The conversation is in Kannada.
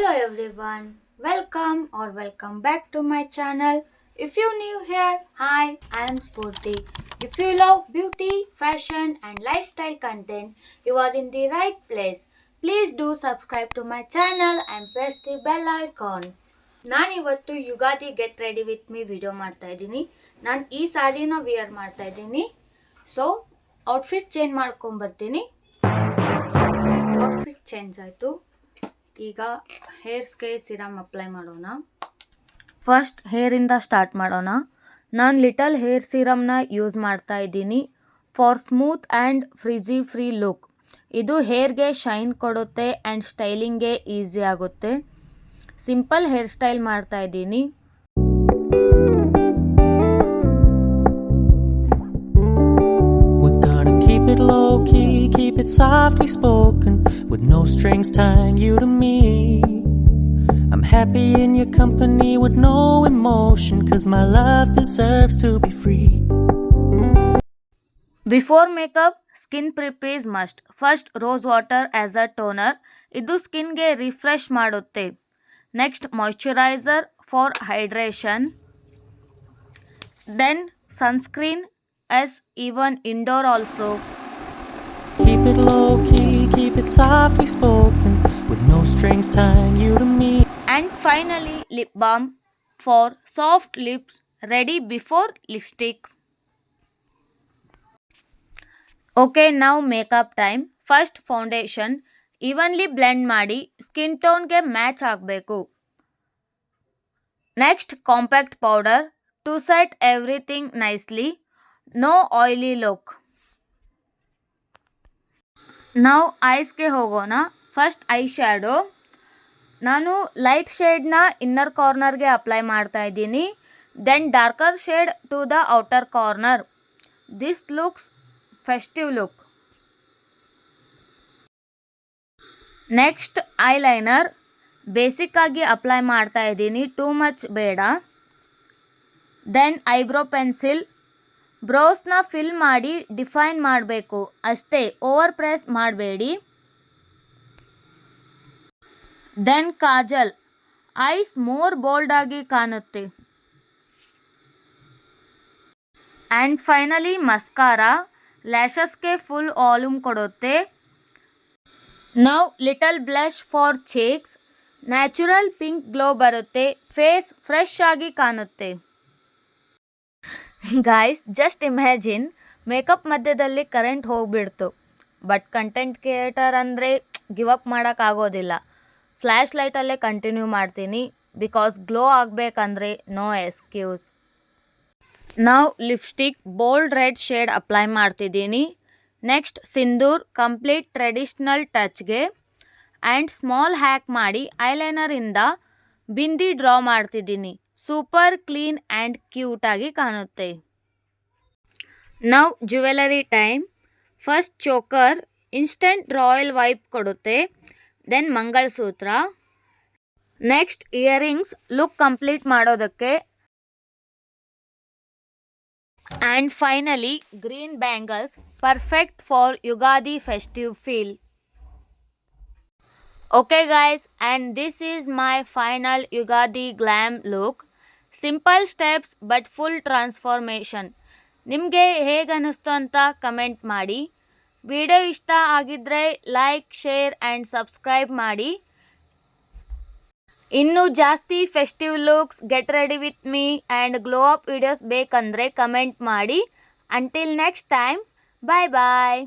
Hello everyone, welcome back to my channel. If you're new here, hi, I am Spurti. If you love beauty, fashion, and lifestyle content, you are in the right place. Please do subscribe to my channel and press the bell icon. ನಾನಿವತ್ತು Ugadi get ready with me video ಮಾಡ್ತಾ ಇದ್ದೀನಿ. ನಾನು ಈ ಸಾರಿನ ವಿಯರ್ ಮಾಡ್ತಾ ಇದ್ದೀನಿ. ಸೊ ಔಟ್ಫಿಟ್ ಚೇಂಜ್ ಮಾಡ್ಕೊಂಬರ್ತೀನಿ. ಔಟ್ಫಿಟ್ ಚೇಂಜ್ ಆಯಿತು. ಈಗ ಹೇರ್ಸ್ಗೆ ಸಿರಮ್ ಅಪ್ಲೈ ಮಾಡೋಣ. ಫಸ್ಟ್ ಹೇರಿಂದ ಸ್ಟಾರ್ಟ್ ಮಾಡೋಣ. ನಾನು ಲಿಟಲ್ ಹೇರ್ ಸಿರಮ್ನ ಯೂಸ್ ಮಾಡ್ತಾ ಇದ್ದೀನಿ for smooth and frizzy free look. ಇದು ಹೇರ್ಗೆ ಶೈನ್ ಕೊಡುತ್ತೆ ಆ್ಯಂಡ್ ಸ್ಟೈಲಿಂಗ್ಗೆ ಈಸಿ ಆಗುತ್ತೆ. ಸಿಂಪಲ್ ಹೇರ್ ಸ್ಟೈಲ್ ಮಾಡ್ತಾ ಇದ್ದೀನಿ. Keep it low key, keep it softly spoken, with no strings tying you to me. I'm happy in your company with no emotion, 'cause my love deserves to be free. Before makeup, skin prep is must. First rose water as a toner. ಇದು ಸ್ಕಿನ್ಗೆ ರಿಫ್ರೆಶ್ ಮಾಡುತ್ತೆ. Next moisturiser for hydration. Then sunscreen as even indoor also. Keep it low key, keep it softly spoken, with no strings tying you to me. And finally lip balm for soft lips, ready before lipstick. Okay, now makeup time. First foundation evenly blend ಮಾಡಿ ಸ್ಕಿನ್ ಟೋನ್ಗೆ ಮ್ಯಾಚ್ ಆಗಬೇಕು. Next compact powder to set everything nicely. No oily look. ನಾವು ಐಸ್ಗೆ ಹೋಗೋಣ. First eye shadow. ನಾನು ಲೈಟ್ ಶೇಡ್ನ ಇನ್ನರ್ ಕಾರ್ನರ್ಗೆ ಅಪ್ಲೈ ಮಾಡ್ತಾ ಇದ್ದೀನಿ. Then darker shade to the outer corner. This looks festive look. Next eyeliner basic ಆಗಿ ಅಪ್ಲೈ ಮಾಡ್ತಾ ಇದ್ದೀನಿ, ಟೂ ಮಚ್ ಬೇಡ. Then eyebrow pencil. ಬ್ರೋಸ್ನ ಫಿಲ್ ಮಾಡಿ ಡಿಫೈನ್ ಮಾಡಬೇಕು ಅಷ್ಟೇ, ಓವರ್ ಪ್ರೆಸ್ ಮಾಡಬೇಡಿ. Then kajal. Eyes more bold ಆಗಿ ಕಾಣುತ್ತೆ. And finally mascara. ಲ್ಯಾಶಸ್ಗೆ ಫುಲ್ ವಾಲ್ಯೂಮ್ ಕೊಡುತ್ತೆ. Now little blush for cheeks. Natural pink glow ಬರುತ್ತೆ, ಫೇಸ್ ಫ್ರೆಶ್ ಆಗಿ ಕಾಣುತ್ತೆ. ಗಾಯ್ಸ್, ಜಸ್ಟ್ ಇಮ್ಯಾಜಿನ್, ಮೇಕಪ್ ಮಧ್ಯದಲ್ಲಿ ಕರೆಂಟ್ ಹೋಗ್ಬಿಡ್ತು. ಬಟ್ ಕಂಟೆಂಟ್ ಕ್ರಿಯೇಟರ್ ಅಂದರೆ ಗಿವ್ ಅಪ್ ಮಾಡೋಕ್ಕಾಗೋದಿಲ್ಲ. ಫ್ಲ್ಯಾಶ್ ಲೈಟಲ್ಲೇ ಕಂಟಿನ್ಯೂ ಮಾಡ್ತೀನಿ, ಬಿಕಾಸ್ ಗ್ಲೋ ಆಗಬೇಕಂದ್ರೆ ನೋ ಎಕ್ಸ್ಕ್ಯೂಸ್. ನಾವು lipstick bold red shade apply ಮಾಡ್ತಿದ್ದೀನಿ. ನೆಕ್ಸ್ಟ್ ಸಿಂದೂರ್ ಕಂಪ್ಲೀಟ್ ಟ್ರೆಡಿಷ್ನಲ್ ಟಚ್ಗೆ. ಆ್ಯಂಡ್ ಸ್ಮಾಲ್ ಹ್ಯಾಕ್ ಮಾಡಿ ಐಲೈನರಿಂದ ಬಿಂದಿ ಡ್ರಾ ಮಾಡ್ತಿದ್ದೀನಿ. ಸೂಪರ್ ಕ್ಲೀನ್ ಆ್ಯಂಡ್ ಕ್ಯೂಟಾಗಿ ಕಾಣುತ್ತೆ. ನಾವು jewellery time. First choker instant royal vibe ಕೊಡುತ್ತೆ. Then mangalsutra. Next earrings look complete ಮಾಡೋದಕ್ಕೆ. And finally green bangles, perfect for Ugadi festive feel. Okay guys, and this is my final Ugadi glam look. Simple steps but full transformation. ನಿಮಗೆ ಹೇಗೆ ಅನ್ನಿಸ್ತು ಅಂತ ಕಮೆಂಟ್ ಮಾಡಿ. ವಿಡಿಯೋ ಇಷ್ಟ ಆಗಿದ್ದರೆ ಲೈಕ್, ಶೇರ್ ಆ್ಯಂಡ್ ಸಬ್ಸ್ಕ್ರೈಬ್ ಮಾಡಿ. ಇನ್ನೂ ಜಾಸ್ತಿ festive looks, get ready with me and glow up videos ಬೇಕಂದರೆ ಕಮೆಂಟ್ ಮಾಡಿ. ಅಂಟಿಲ್ ನೆಕ್ಸ್ಟ್ ಟೈಮ್, ಬಾಯ್ ಬಾಯ್.